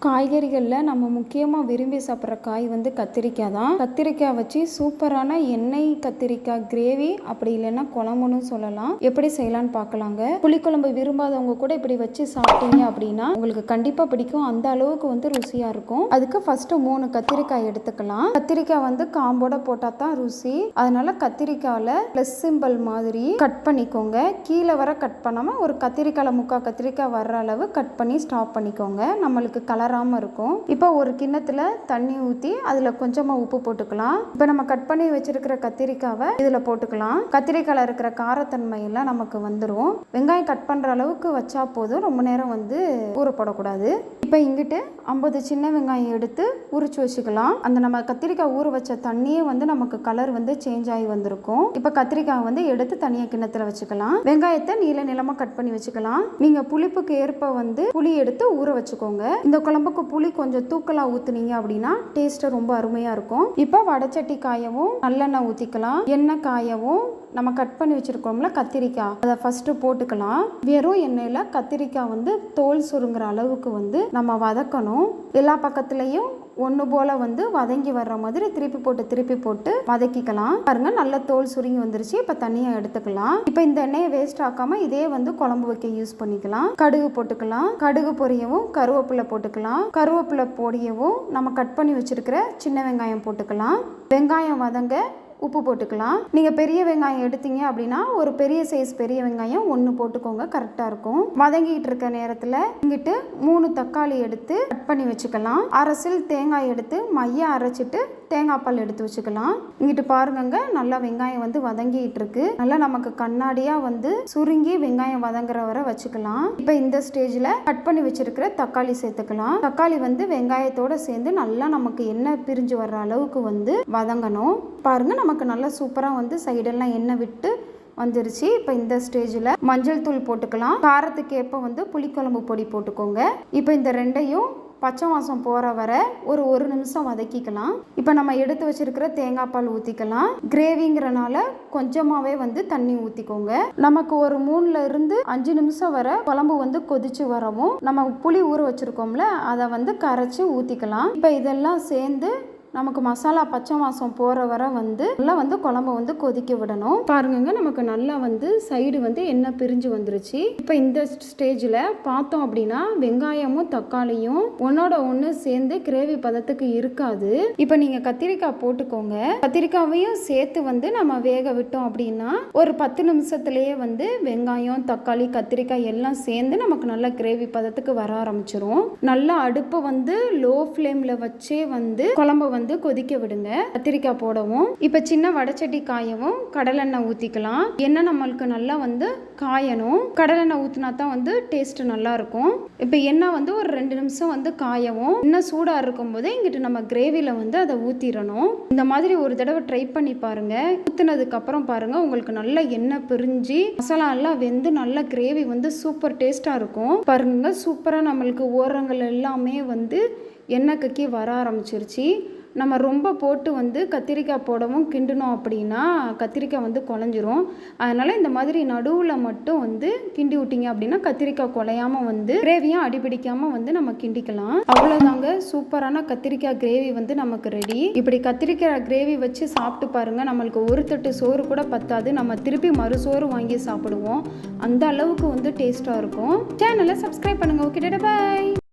காய்கறிகளில் நம்ம முக்கியமாக விரும்பி சாப்பிட்ற காய் வந்து கத்திரிக்காய் தான். கத்திரிக்காய் வச்சு சூப்பரான எண்ணெய் கத்திரிக்காய் கிரேவி, அப்படி இல்லைன்னா குழம்புன்னு சொல்லலாம். எப்படி செய்யலான்னு பார்க்கலாங்க. புளிக்குழம்பு விரும்பாதவங்க கூட இப்படி வச்சு சாப்பிட்டீங்க அப்படின்னா உங்களுக்கு கண்டிப்பாக பிடிக்கும். அந்த அளவுக்கு வந்து ருசியாக இருக்கும். அதுக்கு ஃபஸ்ட்டு 3 கத்திரிக்காய் எடுத்துக்கலாம். கத்திரிக்காய் வந்து காம்போட போட்டால் தான் ருசி. அதனால கத்திரிக்காயில் ப்ளஸ் சிம்பிள் மாதிரி கட் பண்ணிக்கோங்க. கீழே வர கட் பண்ணாமல் ஒரு கத்திரிக்காயில் 3/4 கத்திரிக்காய் வர்ற அளவு கட் பண்ணி ஸ்டாப் பண்ணிக்கோங்க. நம்மளுக்கு கலராமல் இருக்கும். இப்போ ஒரு கிண்ணத்தில் தண்ணி ஊற்றி அதில் கொஞ்சமாக உப்பு போட்டுக்கலாம். இப்போ நம்ம கட் பண்ணி வச்சிருக்கிற கத்திரிக்காவை இதில் போட்டுக்கலாம். கத்திரிக்காயில் இருக்கிற காரத்தன்மை எல்லாம் நமக்கு வந்துடும். வெங்காயம் கட் பண்ணுற அளவுக்கு வச்சா போதும், ரொம்ப நேரம் வந்து ஊறப்படக்கூடாது. இப்போ இங்கிட்டு 50 சின்ன வெங்காயம் எடுத்து உரிச்சு வச்சுக்கலாம். அந்த நம்ம கத்திரிக்காய் ஊற வச்ச தண்ணியே வந்து நமக்கு கலர் வந்து சேஞ்ச் ஆகி வந்திருக்கும். இப்போ கத்திரிக்காய் வந்து எடுத்து தனியாக கிண்ணத்தில் வச்சுக்கலாம். வெங்காயத்தை நீளமாக கட் பண்ணி வச்சுக்கலாம். நீங்கள் புளிப்புக்கு ஏற்ப வந்து புளி எடுத்து ஊற வச்சுக்கோங்க. இந்த குழம்புக்கு புளி கொஞ்சம் தூக்கலாக ஊற்றுனீங்க அப்படின்னா டேஸ்ட்டு ரொம்ப அருமையாக இருக்கும். இப்போ வடைச்சட்டி காயவும் நல்லெண்ணெய் ஊற்றிக்கலாம். எண்ணெய் காயவும் நம்ம கட் பண்ணி வச்சுருக்கோம்ல கத்திரிக்காய், அதை ஃபஸ்ட்டு போட்டுக்கலாம். வெறும் எண்ணெயில் கத்திரிக்காய் வந்து தோல் சுருங்குற அளவுக்கு வந்து நம்ம வதக்கணும். எல்லா பக்கத்துலேயும் ஒன்று போல் வந்து வதங்கி வர்ற மாதிரி திருப்பி போட்டு வதக்கிக்கலாம். பாருங்க, நல்ல தோல் சுருங்கி வந்துருச்சு. இப்போ தனியாக எடுத்துக்கலாம். இப்போ இந்த எண்ணெயை வேஸ்ட் ஆக்காமல் இதே வந்து குழம்பு வைக்க யூஸ் பண்ணிக்கலாம். கடுகு போட்டுக்கலாம். கடுகு பொரியவும் கருவேப்பிலை போட்டுக்கலாம். கருவேப்பிலை பொரியவும் நம்ம கட் பண்ணி வச்சிருக்கிற சின்ன வெங்காயம் போட்டுக்கலாம். வெங்காயம் வதங்க உப்பு போட்டுக்கலாம். நீங்கள் பெரிய வெங்காயம் எடுத்தீங்க அப்படின்னா ஒரு பெரிய சைஸ் பெரிய வெங்காயம் 1 போட்டுக்கோங்க, கரெக்டாக இருக்கும். வதங்கிட்டு இருக்க நேரத்தில் இங்கிட்டு 3 தக்காளி எடுத்து கட் பண்ணி வச்சுக்கலாம். அரசில் தேங்காய் எடுத்து மைய அரைச்சிட்டு தேங்காய் பால் எடுத்து வச்சுக்கலாம். இங்கிட்டு பாருங்க, நல்லா வெங்காயம் வந்து வதங்கிட்டு இருக்கு. நல்லா நமக்கு கண்ணாடியாக வந்து சுருங்கி வெங்காயம் வதங்குற வரை வச்சுக்கலாம். இப்போ இந்த ஸ்டேஜில் கட் பண்ணி வச்சிருக்கிற தக்காளி சேர்த்துக்கலாம். தக்காளி வந்து வெங்காயத்தோட சேர்ந்து நல்லா நமக்கு எண்ணெய் பிரிஞ்சு வர்ற அளவுக்கு வந்து வதங்கணும். பாருங்க, நமக்கு நல்லா சூப்பராக வந்து சைடெல்லாம் எண்ணெய் விட்டு வந்துருச்சு. இப்போ இந்த ஸ்டேஜில் மஞ்சள் தூள் போட்டுக்கலாம். காரத்துக்கு ஏற்ப வந்து புளிக்குழம்பு பொடி போட்டுக்கோங்க. இப்போ இந்த ரெண்டையும் பச்சை வாசம் போகிற வரை ஒரு நிமிஷம் வதக்கிக்கலாம். இப்போ நம்ம எடுத்து வச்சிருக்கிற தேங்காய் பால் ஊற்றிக்கலாம். கிரேவிங்கிறனால கொஞ்சமாகவே வந்து தண்ணி ஊற்றிக்கோங்க. நமக்கு ஒரு 3ல இருந்து 5 நிமிஷம் வரை குழம்பு வந்து கொதிச்சு வரவும் நம்ம புளி ஊற வச்சுருக்கோம்ல, அதை வந்து கரைச்சி ஊற்றிக்கலாம். இப்போ இதெல்லாம் சேர்ந்து நமக்கு மசாலா பச்சை வாசம் போகிற வரை வந்து நல்லா வந்து குழம்பு வந்து கொதிக்க விடணும். பாருங்க, நமக்கு நல்லா வந்து சைடு வந்து எண்ணெய் பிரிஞ்சு வந்துருச்சு. இப்போ இந்த ஸ்டேஜில் பார்த்தோம் அப்படின்னா வெங்காயமும் தக்காளியும் ஒன்னோட ஒன்று சேர்ந்து கிரேவி பதத்துக்கு இருக்காது. இப்போ நீங்கள் கத்திரிக்காய் போட்டுக்கோங்க. கத்திரிக்காவையும் சேர்த்து வந்து நம்ம வேக விட்டோம் அப்படின்னா ஒரு 10 நிமிஷத்துலேயே வந்து வெங்காயம் தக்காளி கத்திரிக்காய் எல்லாம் சேர்ந்து நமக்கு நல்ல கிரேவி பதத்துக்கு வர ஆரம்பிச்சிரும். நல்லா அடுப்பை வந்து லோ ஃப்ளேமில் வச்சே வந்து குழம்பு வந்து கொதிக்க விடுங்க. கத்திரிக்காய் போடவும் இப்போ சின்ன வடைச்சட்டி காயவும் கடலெண்ணெய் ஊற்றிக்கலாம். எண்ணெய் நம்மளுக்கு நல்லா வந்து காயணும். கடலெண்ணெய் ஊற்றினா தான் வந்து டேஸ்ட் நல்லா இருக்கும். இப்போ எண்ணெய் வந்து ஒரு 2 நிமிஷம் வந்து காயவும். இன்னும் சூடாக இருக்கும் போதே இங்கிட்டு நம்ம கிரேவியில் வந்து அதை ஊற்றிடணும். இந்த மாதிரி ஒரு தடவை ட்ரை பண்ணி பாருங்க. ஊற்றினதுக்கு அப்புறம் பாருங்க, உங்களுக்கு நல்ல எண்ணெய் பிரிஞ்சு மசாலா எல்லாம் வெந்து நல்ல கிரேவி வந்து சூப்பர் டேஸ்டாக இருக்கும். பாருங்க, சூப்பராக நம்மளுக்கு ஓரங்கள் எல்லாமே வந்து எண்ணெய் கக்கி வர ஆரம்பிச்சிருச்சு. நம்ம ரொம்ப போட்டு வந்து கத்திரிக்காய் போடவும் கிண்டணும் அப்படின்னா கத்திரிக்காய் வந்து குழஞ்சிரும். அதனால் இந்த மாதிரி நடுவில் மட்டும் வந்து கிண்டி விட்டிங்க அப்படின்னா கத்திரிக்காய் குழையாமல் வந்து கிரேவியும் அடிபிடிக்காமல் வந்து நம்ம கிண்டிக்கலாம். அவ்வளோதாங்க, சூப்பரான கத்திரிக்காய் கிரேவி வந்து நமக்கு ரெடி. இப்படி கத்திரிக்காய் கிரேவி வச்சு சாப்பிட்டு பாருங்கள், நம்மளுக்கு ஒரு தட்டு சோறு கூட பத்தாது. நம்ம திருப்பி மறுசோறு வாங்கி சாப்பிடுவோம். அந்த அளவுக்கு வந்து டேஸ்ட்டாக இருக்கும். சேனலை சப்ஸ்கிரைப் பண்ணுங்கள். ஓகே, பாய்.